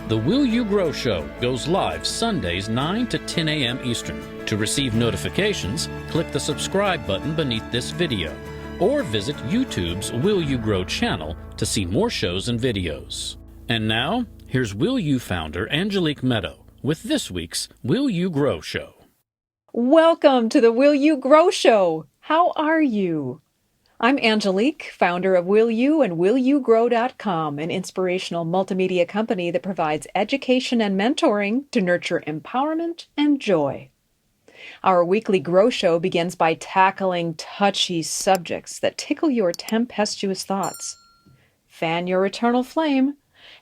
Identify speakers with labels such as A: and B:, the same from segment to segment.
A: The Will You Grow Show goes live Sundays 9 to 10 a.m. Eastern. To receive notifications, click the subscribe button beneath this video, or visit YouTube's Will You Grow channel to see more shows and videos. And now, here's Will You founder Angelique Medow with this week's Will You Grow Show.
B: Welcome to the Will You Grow Show. How are you? I'm Angelique, founder of Will You and WillYouGrow.com, an inspirational multimedia company that provides education and mentoring to nurture empowerment and joy. Our weekly Grow Show begins by tackling touchy subjects that tickle your tempestuous thoughts, fan your eternal flame,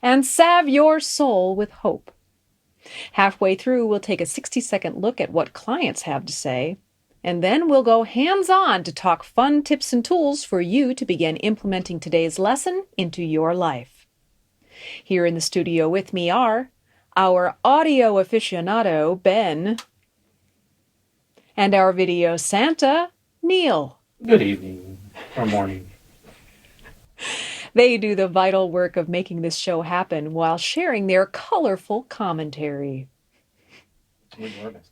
B: and salve your soul with hope. Halfway through, we'll take a 60-second look at what clients have to say, and then we'll go hands-on to talk fun tips and tools for you to begin implementing today's lesson into your life. Here in the studio with me are our audio aficionado, Ben, and our video Santa, Neil.
C: Good evening or morning.
B: They do the vital work of making this show happen while sharing their colorful commentary.
C: We're your best.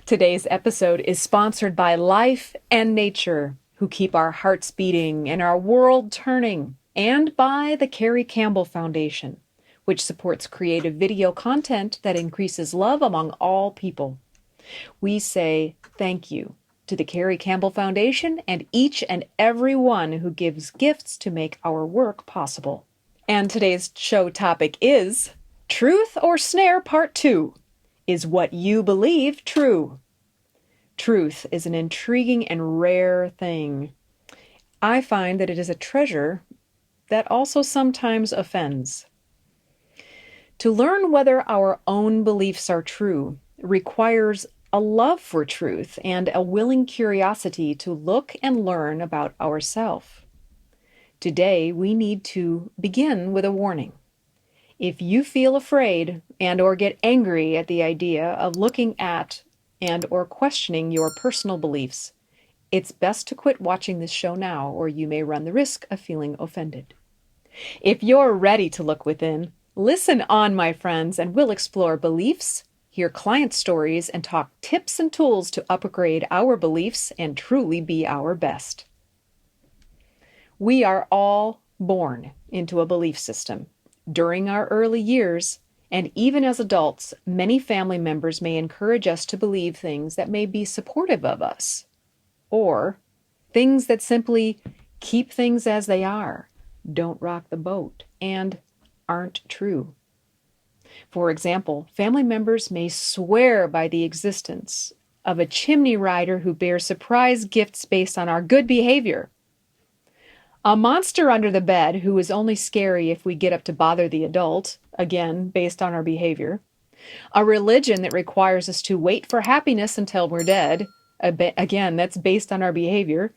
B: Today's episode is sponsored by Life and Nature, who keep our hearts beating and our world turning, and by the Carrie Campbell Foundation, which supports creative video content that increases love among all people. We say thank you to the Carrie Campbell Foundation and each and every one who gives gifts to make our work possible. And today's show topic is Truth or Snare Part 2. Is what you believe true? Truth is an intriguing and rare thing. I find that it is a treasure that also sometimes offends. To learn whether our own beliefs are true requires a love for truth and a willing curiosity to look and learn about ourselves. Today, we need to begin with a warning. If you feel afraid and or get angry at the idea of looking at and or questioning your personal beliefs, it's best to quit watching this show now, or you may run the risk of feeling offended. If you're ready to look within, listen on, my friends, and we'll explore beliefs, hear client stories, and talk tips and tools to upgrade our beliefs and truly be our best. We are all born into a belief system. During our early years, and even as adults, many family members may encourage us to believe things that may be supportive of us, or things that simply keep things as they are, don't rock the boat, and aren't true. For example, family members may swear by the existence of a chimney rider who bears surprise gifts based on our good behavior, a monster under the bed who is only scary if we get up to bother the adult, again, based on our behavior. A religion that requires us to wait for happiness until we're dead, again, that's based on our behavior.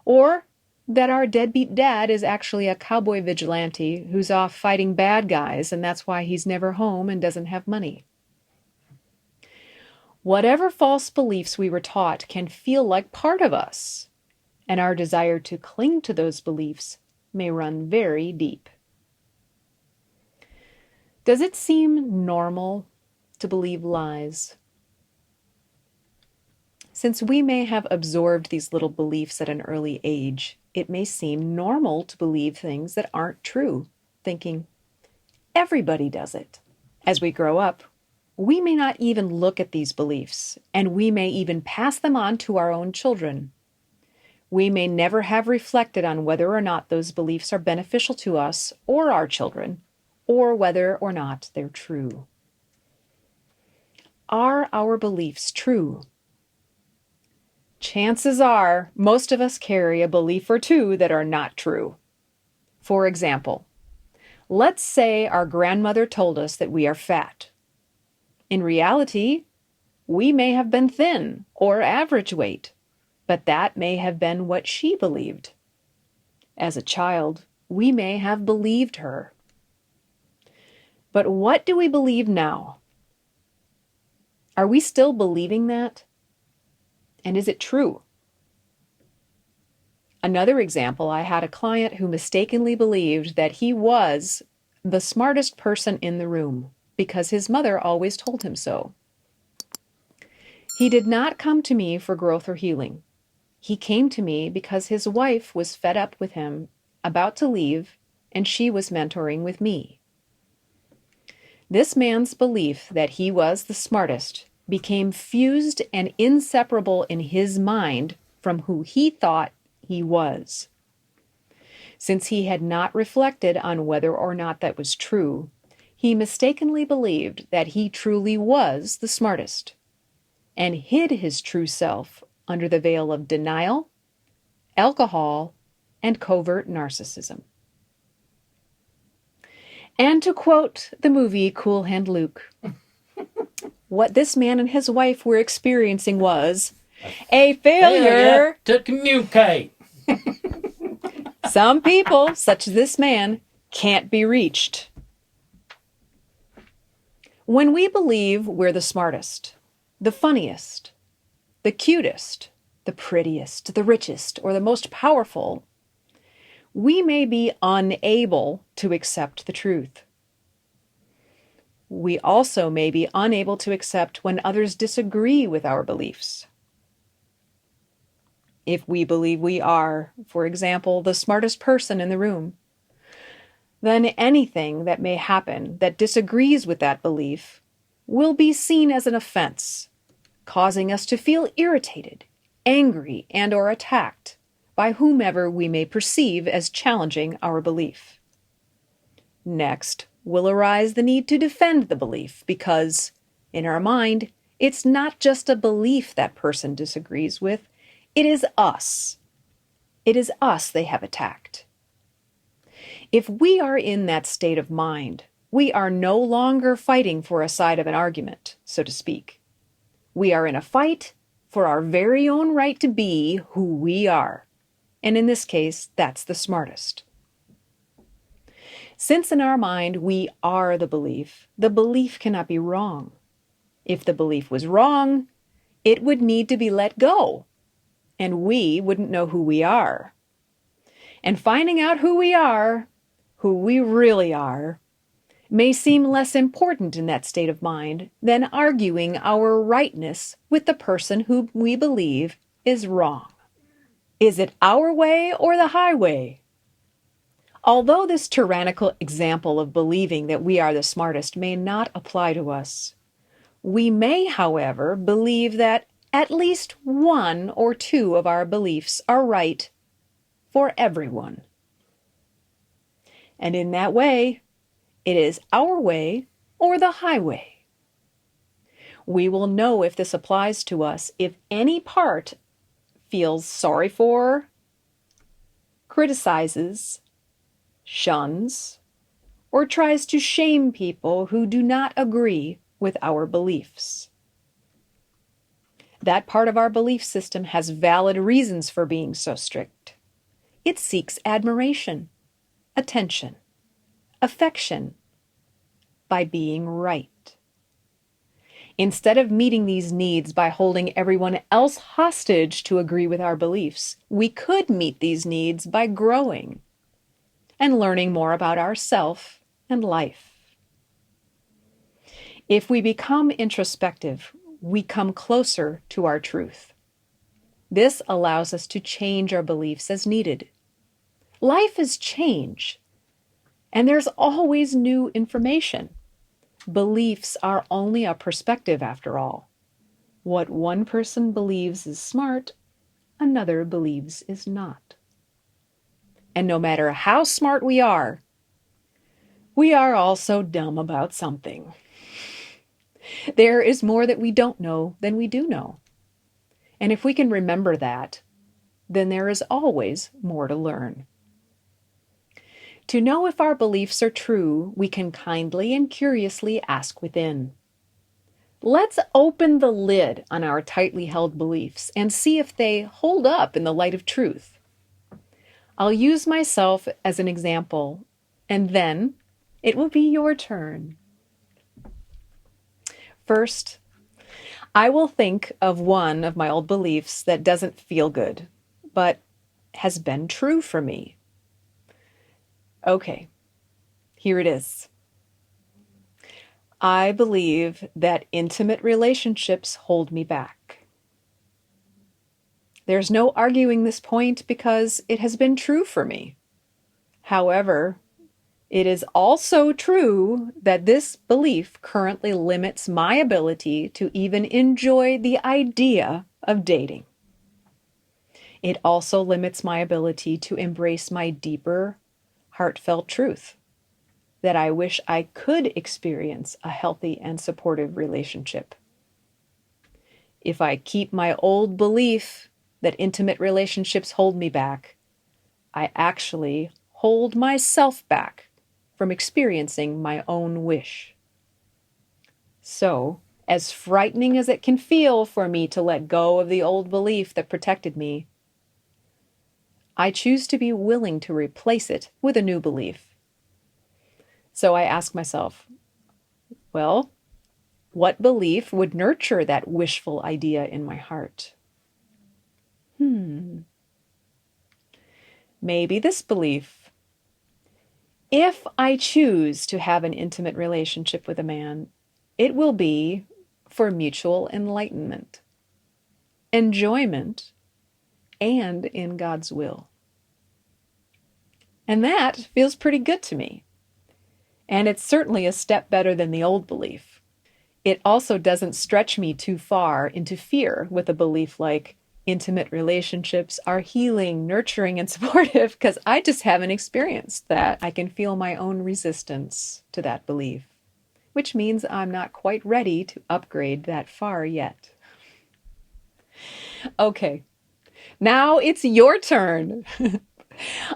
B: Or that our deadbeat dad is actually a cowboy vigilante who's off fighting bad guys, and that's why he's never home and doesn't have money. Whatever false beliefs we were taught can feel like part of us, and our desire to cling to those beliefs may run very deep. Does it seem normal to believe lies? Since we may have absorbed these little beliefs at an early age, it may seem normal to believe things that aren't true, thinking, everybody does it. As we grow up, we may not even look at these beliefs, and we may even pass them on to our own children. We may never have reflected on whether or not those beliefs are beneficial to us or our children, or whether or not they're true. Are our beliefs true? Chances are most of us carry a belief or two that are not true. For example, let's say our grandmother told us that we are fat. In reality, we may have been thin or average weight, but that may have been what she believed. As a child, we may have believed her. But what do we believe now? Are we still believing that? And is it true? Another example, I had a client who mistakenly believed that he was the smartest person in the room because his mother always told him so. He did not come to me for growth or healing. He came to me because his wife was fed up with him, about to leave, and she was mentoring with me. This man's belief that he was the smartest became fused and inseparable in his mind from who he thought he was. Since he had not reflected on whether or not that was true, he mistakenly believed that he truly was the smartest, and hid his true self under the veil of denial, alcohol, and covert narcissism. And to quote the movie Cool Hand Luke, what this man and his wife were experiencing was a failure
C: to communicate.
B: Some people, such as this man, can't be reached. When we believe we're the smartest, the funniest, the cutest, the prettiest, the richest, or the most powerful, we may be unable to accept the truth. We also may be unable to accept when others disagree with our beliefs. If we believe we are, for example, the smartest person in the room, then anything that may happen that disagrees with that belief will be seen as an offense, causing us to feel irritated, angry, and/or attacked by whomever we may perceive as challenging our belief. Next will arise the need to defend the belief because, in our mind, it's not just a belief that person disagrees with, it is us. It is us they have attacked. If we are in that state of mind, we are no longer fighting for a side of an argument, so to speak. We are in a fight for our very own right to be who we are. And in this case, that's the smartest. Since in our mind we are the belief cannot be wrong. If the belief was wrong, it would need to be let go, and we wouldn't know who we are. And finding out who we really are, may seem less important in that state of mind than arguing our rightness with the person who we believe is wrong. Is it our way or the highway? Although this tyrannical example of believing that we are the smartest may not apply to us, we may, however, believe that at least one or two of our beliefs are right for everyone. And in that way, it is our way or the highway. We will know if this applies to us if any part feels sorry for, criticizes, shuns, or tries to shame people who do not agree with our beliefs. That part of our belief system has valid reasons for being so strict. It seeks admiration, attention, affection by being right. Instead of meeting these needs by holding everyone else hostage to agree with our beliefs, we could meet these needs by growing and learning more about ourself and life. If we become introspective, we come closer to our truth. This allows us to change our beliefs as needed. Life is change, and there's always new information. Beliefs are only a perspective after all. What one person believes is smart, another believes is not. And no matter how smart we are also dumb about something. There is more that we don't know than we do know. And if we can remember that, then there is always more to learn. To know if our beliefs are true, we can kindly and curiously ask within. Let's open the lid on our tightly held beliefs and see if they hold up in the light of truth. I'll use myself as an example, and then it will be your turn. First, I will think of one of my old beliefs that doesn't feel good, but has been true for me. Okay, Here it is. I believe that intimate relationships hold me back. There's no arguing this point because it has been true for me. However, it is also true that this belief currently limits my ability to even enjoy the idea of dating. It also limits my ability to embrace my deeper, heartfelt truth that I wish I could experience a healthy and supportive relationship. If I keep my old belief that intimate relationships hold me back, I actually hold myself back from experiencing my own wish. So, as frightening as it can feel for me to let go of the old belief that protected me, I choose to be willing to replace it with a new belief. So I ask myself, well, what belief would nurture that wishful idea in my heart? Maybe this belief. If I choose to have an intimate relationship with a man, it will be for mutual enlightenment, enjoyment, and in God's will. And that feels pretty good to me. And it's certainly a step better than the old belief. It also doesn't stretch me too far into fear with a belief like intimate relationships are healing, nurturing, and supportive, because I just haven't experienced that. I can feel my own resistance to that belief, which means I'm not quite ready to upgrade that far yet. Okay, now it's your turn.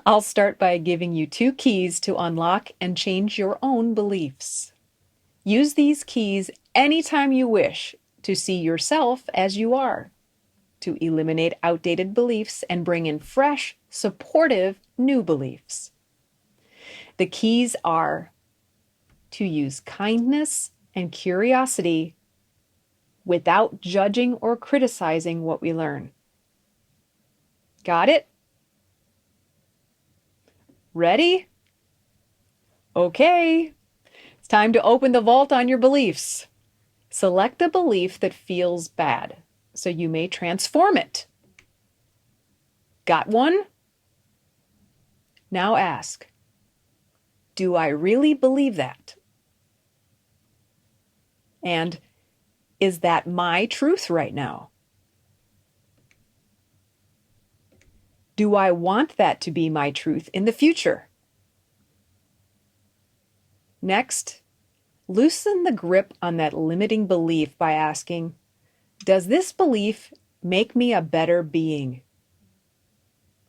B: I'll start by giving you 2 keys to unlock and change your own beliefs. Use these keys anytime you wish to see yourself as you are, to eliminate outdated beliefs and bring in fresh, supportive, new beliefs. The keys are to use kindness and curiosity without judging or criticizing what we learn. Got it? Ready? Okay. It's time to open the vault on your beliefs. Select a belief that feels bad, so you may transform it. Got one? Now ask, do I really believe that? And is that my truth right now? Do I want that to be my truth in the future? Next, loosen the grip on that limiting belief by asking, does this belief make me a better being?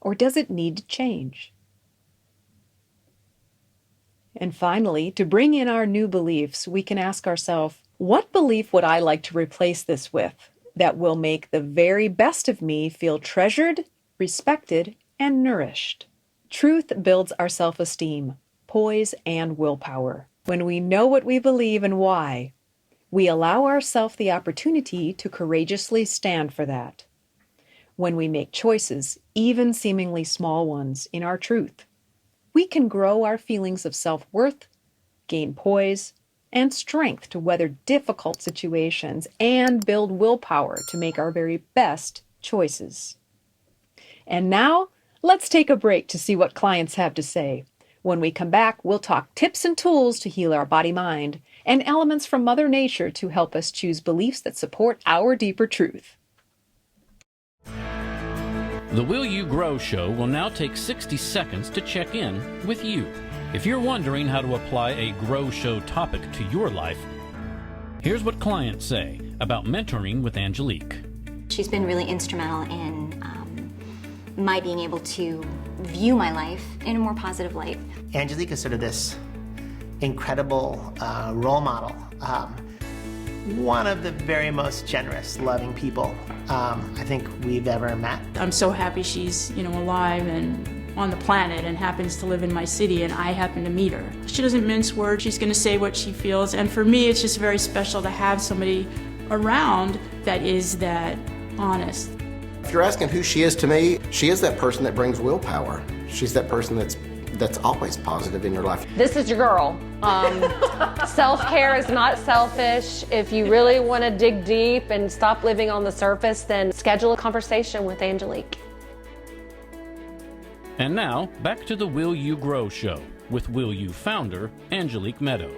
B: Or does it need to change? And finally, to bring in our new beliefs, we can ask ourselves, what belief would I like to replace this with that will make the very best of me feel treasured, respected, and nourished? Truth builds our self-esteem, poise, and willpower. When we know what we believe and why, we allow ourselves the opportunity to courageously stand for that. When we make choices, even seemingly small ones, in our truth, we can grow our feelings of self-worth, gain poise, and strength to weather difficult situations, and build willpower to make our very best choices. And now, let's take a break to see what clients have to say. When we come back, we'll talk tips and tools to heal our body-mind, and elements from Mother Nature to help us choose beliefs that support our deeper truth.
A: The Will You Grow show will now take 60 seconds to check in with you. If you're wondering how to apply a Grow Show topic to your life, here's what clients say about mentoring with Angelique.
D: She's been really instrumental in my being able to view my life in a more positive light.
E: Angelique is sort of this incredible role model. One of the very most generous, loving people I think we've ever met.
F: I'm so happy she's, alive and on the planet and happens to live in my city, and I happen to meet her. She doesn't mince words. She's going to say what she feels, and for me, it's just very special to have somebody around that is that honest.
G: If you're asking who she is to me, she is that person that brings willpower. She's that person that's that's always positive in your life.
H: This is your girl. Self-care is not selfish. If you really want to dig deep and stop living on the surface, then schedule a conversation with Angelique.
A: And now, back to the Will You Grow show with Will You founder, Angelique Medow.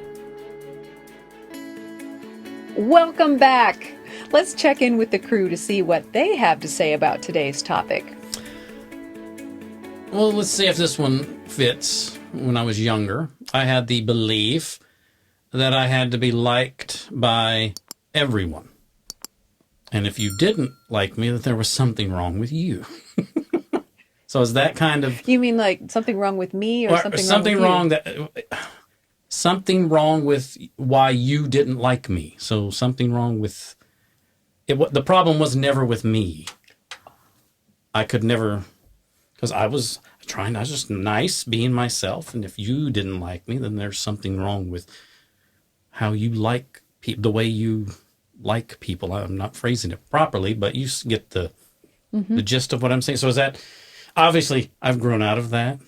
B: Welcome back. Let's check in with the crew to see what they have to say about today's topic.
A: Well, let's see if this one fits. When I was younger, I had the belief that I had to be liked by everyone. And if you didn't like me, that there was something wrong with you. So is that kind of...
B: You mean like something wrong with me or something wrong with you?
A: Something wrong with why you didn't like me. So something wrong with... The problem was never with me. I could never... Because I was just nice, being myself. And if you didn't like me, then there's something wrong with how you like people, the way you like people. I'm not phrasing it properly, but you get the gist of what I'm saying. So is that... Obviously, I've grown out of that.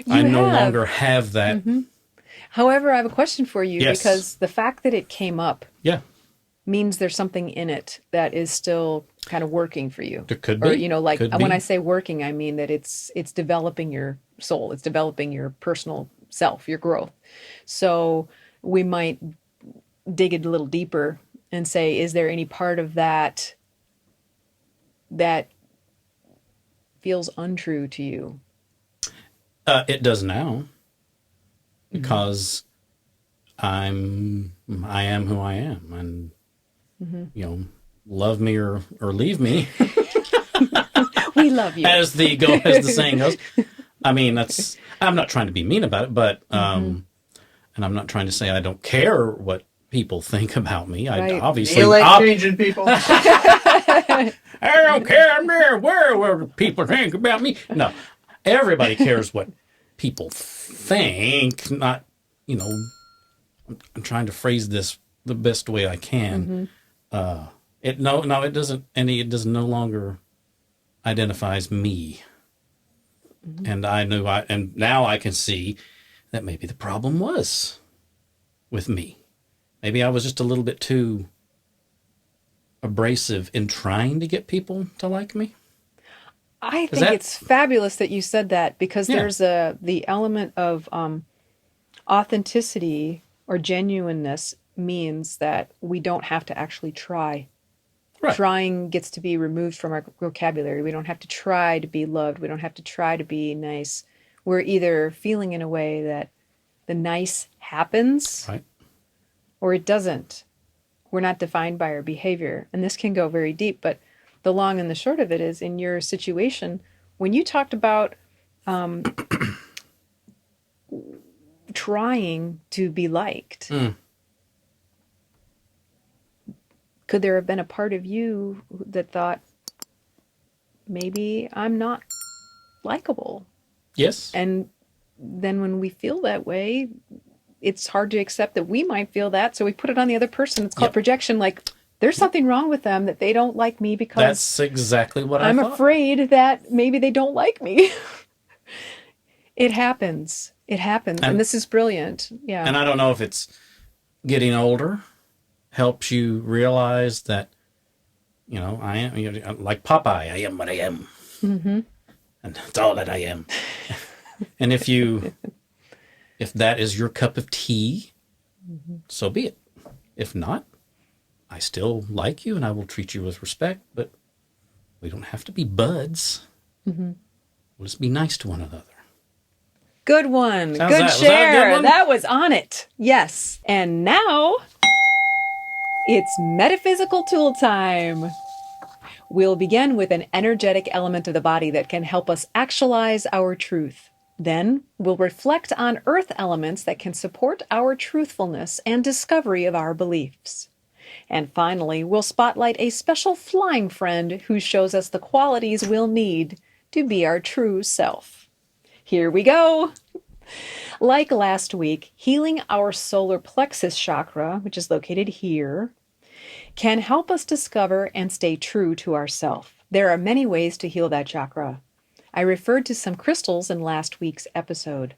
A: I no longer have that.
B: Mm-hmm. However, I have a question for you,
A: Yes.
B: because the fact that it came up means there's something in it that is still kind of working for you.
A: It could be.
B: Or, you know, like
A: Could
B: when
A: be.
B: I say working, I mean that it's developing your soul. It's developing your personal self, your growth. So we might dig a little deeper and say, is there any part of that that feels untrue to you?
A: It does now, because I am who I am, and you know, love me or leave me.
B: We love you.
A: as the saying goes. I mean, I'm not trying to be mean about it, but and I'm not trying to say I don't care what people think about me.
B: Right.
A: I obviously
C: You like changing people?
A: I don't care. I'm there. Where people think about me. No, everybody cares what people think. Not, you know, I'm trying to phrase this the best way I can. It doesn't. It does no longer identifies me. And and now I can see that maybe the problem was with me. Maybe I was just a little bit too abrasive in trying to get people to like me.
B: I think it's fabulous that you said that, because there's the element of authenticity or genuineness means that we don't have to actually try.
A: Right.
B: Trying gets to be removed from our vocabulary. We don't have to try to be loved. We don't have to try to be nice. We're either feeling in a way that the nice happens,
A: Right.
B: or it doesn't. We're not defined by our behavior. And this can go very deep, but the long and the short of it is, in your situation, when you talked about trying to be liked, could there have been a part of you that thought, maybe I'm not likable?
A: Yes.
B: And then when we feel that way, it's hard to accept that we might feel that, so we put it on the other person. It's called projection. Like, there's something wrong with them, that they don't like me because
A: That's exactly what
B: I'm
A: I thought.
B: afraid that maybe they don't like me. It happens. It happens. And this is brilliant. Yeah.
A: And I don't know if it's getting older helps you realize that, you know, I am, you know, like Popeye, I am what I am. And that's all that I am. And if that is your cup of tea, so be it. If not, I still like you and I will treat you with respect, but we don't have to be buds. We'll just be nice to one another.
B: Good one.
A: How's
B: Good
A: that? Was that a
B: share.
A: good one?
B: That was on it. Yes. And now it's metaphysical tool time. We'll begin with an energetic element of the body that can help us actualize our truth. Then we'll reflect on earth elements that can support our truthfulness and discovery of our beliefs. And finally, we'll spotlight a special flying friend who shows us the qualities we'll need to be our true self. Here we go. Like last week, healing our solar plexus chakra, which is located here, can help us discover and stay true to ourself. There are many ways to heal that chakra. I referred to some crystals in last week's episode.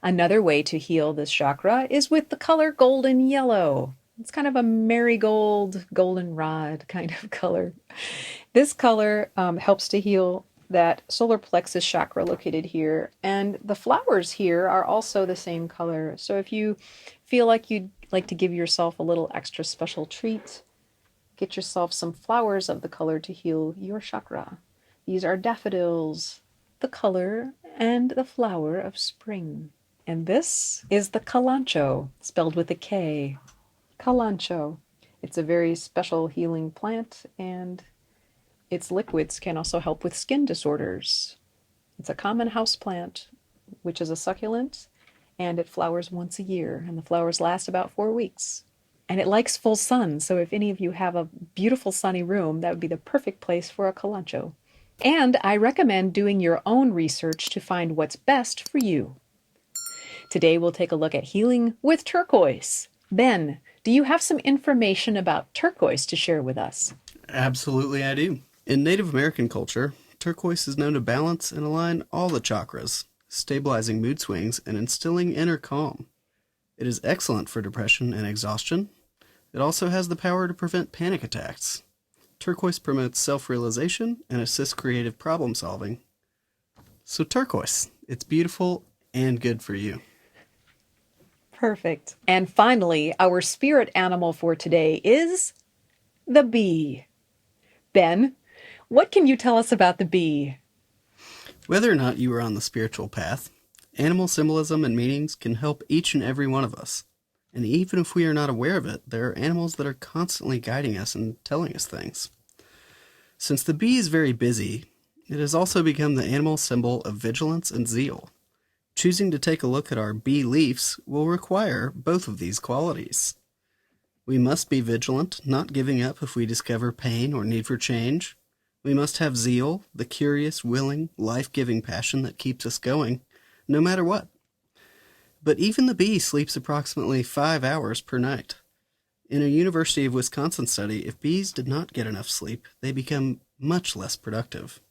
B: Another way to heal this chakra is with the color golden yellow. It's kind of a marigold, goldenrod kind of color. This color helps to heal that solar plexus chakra located here. And the flowers here are also the same color. So if you feel like you'd like to give yourself a little extra special treat, get yourself some flowers of the color to heal your chakra. These are daffodils, the color and the flower of spring. And this is the kalanchoe, spelled with a K. Kalanchoe. It's a very special healing plant, and its liquids can also help with skin disorders. It's a common houseplant, which is a succulent, and it flowers once a year, and the flowers last about 4 weeks. And it likes full sun, so if any of you have a beautiful sunny room, that would be the perfect place for a kalanchoe. And I recommend doing your own research to find what's best for you. Today we'll take a look at healing with turquoise. Ben, do you have some information about turquoise to share with us?
I: Absolutely, I do. In Native American culture, turquoise is known to balance and align all the chakras, stabilizing mood swings and instilling inner calm. It is excellent for depression and exhaustion. It also has the power to prevent panic attacks. Turquoise promotes self-realization and assists creative problem solving. So turquoise, it's beautiful and good for you.
B: Perfect. And finally, our spirit animal for today is the bee. Ben, what can you tell us about the bee?
I: Whether or not you are on the spiritual path, animal symbolism and meanings can help each and every one of us. And even if we are not aware of it, there are animals that are constantly guiding us and telling us things. Since the bee is very busy, it has also become the animal symbol of vigilance and zeal. Choosing to take a look at our bee leaves will require both of these qualities. We must be vigilant, not giving up if we discover pain or need for change. We must have zeal, the curious, willing, life-giving passion that keeps us going, no matter what. But even the bee sleeps approximately 5 hours per night. In a University of Wisconsin study, if bees did not get enough sleep, they become much less productive.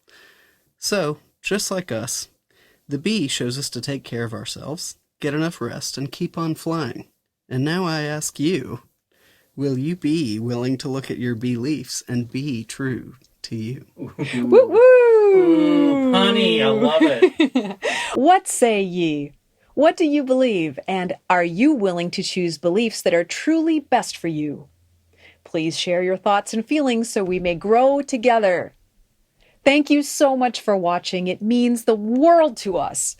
I: So, just like us, the bee shows us to take care of ourselves, get enough rest, and keep on flying. And now I ask you, will you be willing to look at your bee leaves and be true to you?
B: Woo woo!
C: Ooh, honey, I love it.
B: What say ye? What do you believe? And are you willing to choose beliefs that are truly best for you? Please share your thoughts and feelings so we may grow together. Thank you so much for watching. It means the world to us.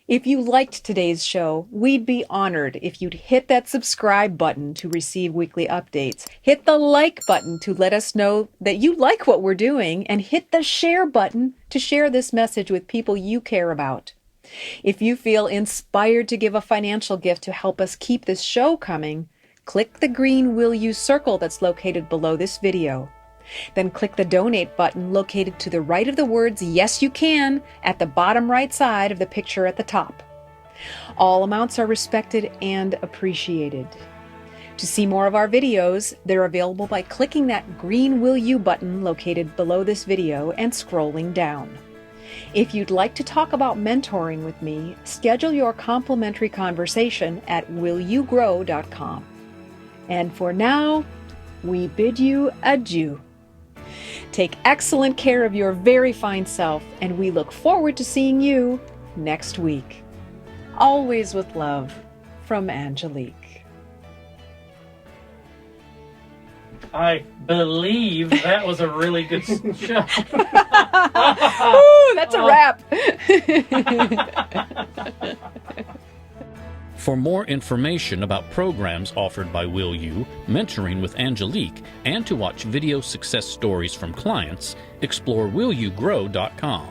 B: If you liked today's show, we'd be honored if you'd hit that subscribe button to receive weekly updates. Hit the like button to let us know that you like what we're doing, and hit the share button to share this message with people you care about. If you feel inspired to give a financial gift to help us keep this show coming, click the green Will You circle that's located below this video. Then click the donate button located to the right of the words "Yes, you can" at the bottom right side of the picture at the top. All amounts are respected and appreciated. To see more of our videos, they're available by clicking that green Will You button located below this video and scrolling down. If you'd like to talk about mentoring with me, schedule your complimentary conversation at willyougrow.com. And for now, we bid you adieu. Take excellent care of your very fine self, and we look forward to seeing you next week. Always with love, from Angelique.
C: I believe that was a really good show.
B: Ooh, that's a wrap.
A: For more information about programs offered by Will You, mentoring with Angelique, and to watch video success stories from clients, explore willyougrow.com.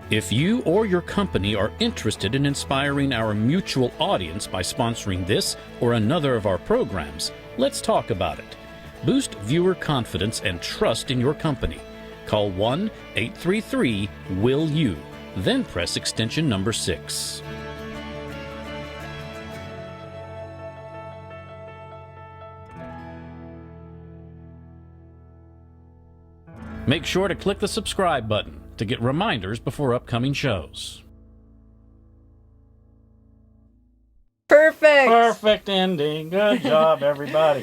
A: If you or your company are interested in inspiring our mutual audience by sponsoring this or another of our programs, let's talk about it. Boost viewer confidence and trust in your company. Call 1-833-WILL-YOU, then press extension number 6. Make sure to click the subscribe button. to get reminders before upcoming shows.
B: Perfect.
C: Perfect ending. Good job, everybody.